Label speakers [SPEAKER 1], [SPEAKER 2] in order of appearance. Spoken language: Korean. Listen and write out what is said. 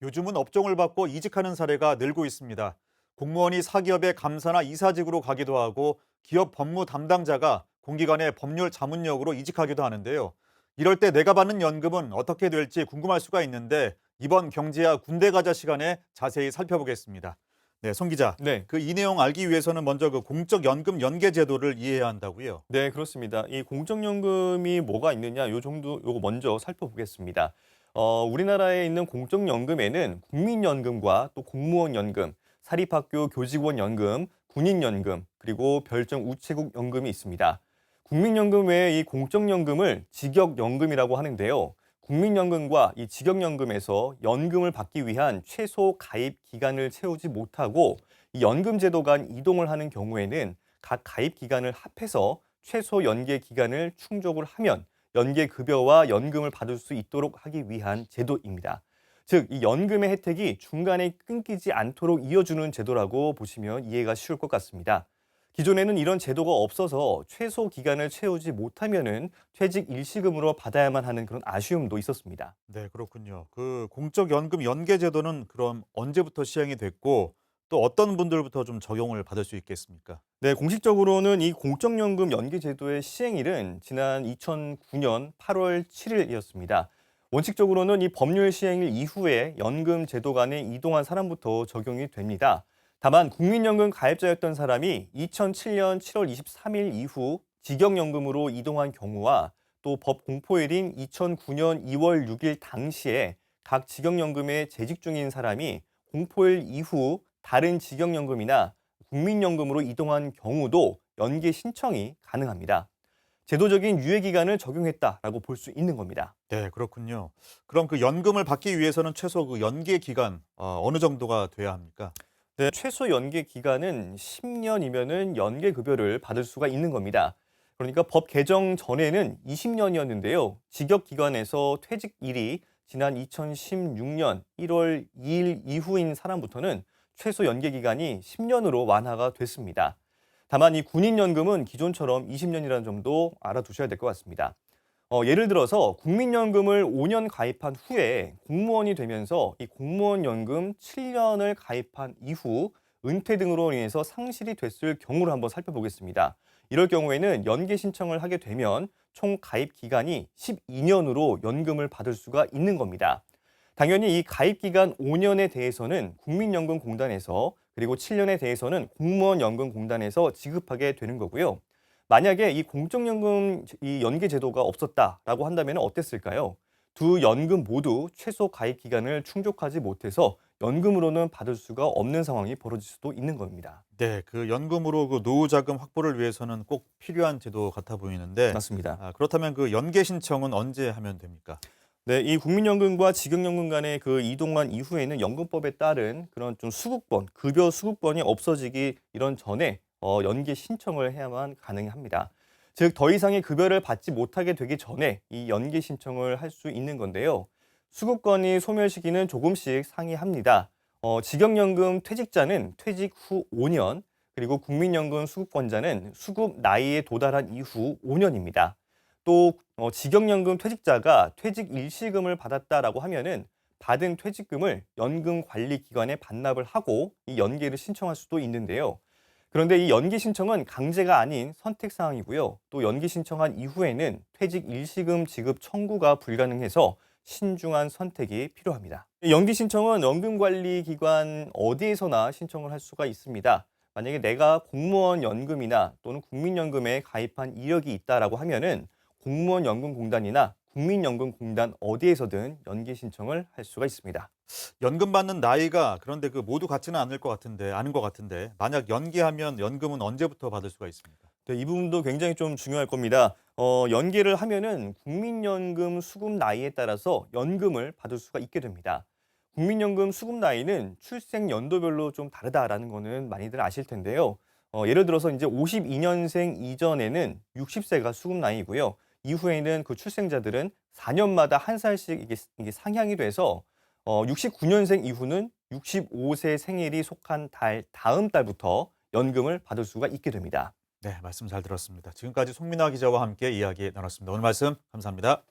[SPEAKER 1] 요즘은 업종을 바꿔 이직하는 사례가 늘고 있습니다. 공무원이 사기업의 감사나 이사직으로 가기도 하고 기업 법무 담당자가 공기관의 법률 자문역으로 이직하기도 하는데요. 이럴 때 내가 받는 연금은 어떻게 될지 궁금할 수가 있는데 이번 경제야 군대 가자 시간에 자세히 살펴보겠습니다. 네, 송 기자.
[SPEAKER 2] 네.
[SPEAKER 1] 이 내용 알기 위해서는 먼저 공적연금 연계 제도를 이해해야 한다고요.
[SPEAKER 2] 네, 그렇습니다. 이 공적연금이 뭐가 있느냐, 요거 먼저 살펴보겠습니다. 우리나라에 있는 공적연금에는 국민연금과 또 공무원연금, 사립학교 교직원연금, 군인연금, 그리고 별정 우체국 연금이 있습니다. 국민연금 외에 이 공적연금을 직역연금이라고 하는데요. 국민연금과 이 직역연금에서 연금을 받기 위한 최소 가입 기간을 채우지 못하고 이 연금 제도 간 이동을 하는 경우에는 각 가입 기간을 합해서 최소 연계 기간을 충족을 하면 연계 급여와 연금을 받을 수 있도록 하기 위한 제도입니다. 즉, 이 연금의 혜택이 중간에 끊기지 않도록 이어주는 제도라고 보시면 이해가 쉬울 것 같습니다. 기존에는 이런 제도가 없어서 최소 기간을 채우지 못하면은 퇴직 일시금으로 받아야만 하는 그런 아쉬움도 있었습니다.
[SPEAKER 1] 네, 그렇군요. 공적연금 연계 제도는 그럼 언제부터 시행이 됐고 또 어떤 분들부터 좀 적용을 받을 수 있겠습니까?
[SPEAKER 2] 네, 공식적으로는 이 공적연금 연계제도의 시행일은 지난 2009년 8월 7일이었습니다. 원칙적으로는 이 법률 시행일 이후에 연금 제도 간에 이동한 사람부터 적용이 됩니다. 다만 국민연금 가입자였던 사람이 2007년 7월 23일 이후 직역연금으로 이동한 경우와 또 법 공포일인 2009년 2월 6일 당시에 각 직역연금에 재직 중인 사람이 공포일 이후 다른 직역연금이나 국민연금으로 이동한 경우도 연계 신청이 가능합니다. 제도적인 유예 기간을 적용했다라고 볼 수 있는 겁니다.
[SPEAKER 1] 네, 그렇군요. 그럼 연금을 받기 위해서는 최소 연계 기간 어느 정도가 돼야 합니까?
[SPEAKER 2] 네, 최소 연계 기간은 10년이면은 연계 급여를 받을 수가 있는 겁니다. 그러니까 법 개정 전에는 20년이었는데요. 직역 기관에서 퇴직일이 지난 2016년 1월 2일 이후인 사람부터는 최소 연계 기간이 10년으로 완화가 됐습니다. 다만 이 군인연금은 기존처럼 20년이라는 점도 알아두셔야 될 것 같습니다. 예를 들어서 국민연금을 5년 가입한 후에 공무원이 되면서 이 공무원연금 7년을 가입한 이후 은퇴 등으로 인해서 상실이 됐을 경우를 한번 살펴보겠습니다. 이럴 경우에는 연계 신청을 하게 되면 총 가입 기간이 12년으로 연금을 받을 수가 있는 겁니다. 당연히 이 가입 기간 5년에 대해서는 국민연금공단에서 그리고 7년에 대해서는 공무원연금공단에서 지급하게 되는 거고요. 만약에 이 공적연금 이 연계 제도가 없었다라고 한다면 어땠을까요? 두 연금 모두 최소 가입 기간을 충족하지 못해서 연금으로는 받을 수가 없는 상황이 벌어질 수도 있는 겁니다.
[SPEAKER 1] 네, 연금으로 노후 자금 확보를 위해서는 꼭 필요한 제도 같아 보이는데
[SPEAKER 2] 맞습니다.
[SPEAKER 1] 그렇다면 연계 신청은 언제 하면 됩니까?
[SPEAKER 2] 네, 이 국민연금과 직역연금 간의 그 이동한 이후에는 연금법에 따른 그런 좀 수급권, 급여 수급권이 없어지기 이런 전에 연계 신청을 해야만 가능합니다. 즉, 더 이상의 급여를 받지 못하게 되기 전에 이 연계 신청을 할 수 있는 건데요. 수급권이 소멸시기는 조금씩 상이합니다. 직역연금 퇴직자는 퇴직 후 5년, 그리고 국민연금 수급권자는 수급 나이에 도달한 이후 5년입니다. 또 직역연금 퇴직자가 퇴직 일시금을 받았다라고 하면은 받은 퇴직금을 연금관리기관에 반납을 하고 이 연계를 신청할 수도 있는데요. 그런데 이 연기 신청은 강제가 아닌 선택 사항이고요. 또 연기 신청한 이후에는 퇴직 일시금 지급 청구가 불가능해서 신중한 선택이 필요합니다. 연기 신청은 연금관리기관 어디에서나 신청을 할 수가 있습니다. 만약에 내가 공무원 연금이나 또는 국민연금에 가입한 이력이 있다라고 하면은 공무원연금공단이나 국민연금공단 어디에서든 연기 신청을 할 수가 있습니다.
[SPEAKER 1] 연금 받는 나이가 그런데 모두 같지는 않은 것 같은데 만약 연계하면 연금은 언제부터 받을 수가 있습니까?
[SPEAKER 2] 네, 이 부분도 굉장히 좀 중요할 겁니다. 연계를 하면은 국민연금 수급 나이에 따라서 연금을 받을 수가 있게 됩니다. 국민연금 수급 나이는 출생 연도별로 좀 다르다라는 거는 많이들 아실 텐데요. 예를 들어서 이제 52년생 이전에는 60세가 수급 나이고요. 이후에는 그 출생자들은 4년마다 한 살씩 이게 상향이 돼서 69년생 이후는 65세 생일이 속한 달 다음 달부터 연금을 받을 수가 있게 됩니다.
[SPEAKER 1] 네, 말씀 잘 들었습니다. 지금까지 송민아 기자와 함께 이야기 나눴습니다. 오늘 말씀 감사합니다.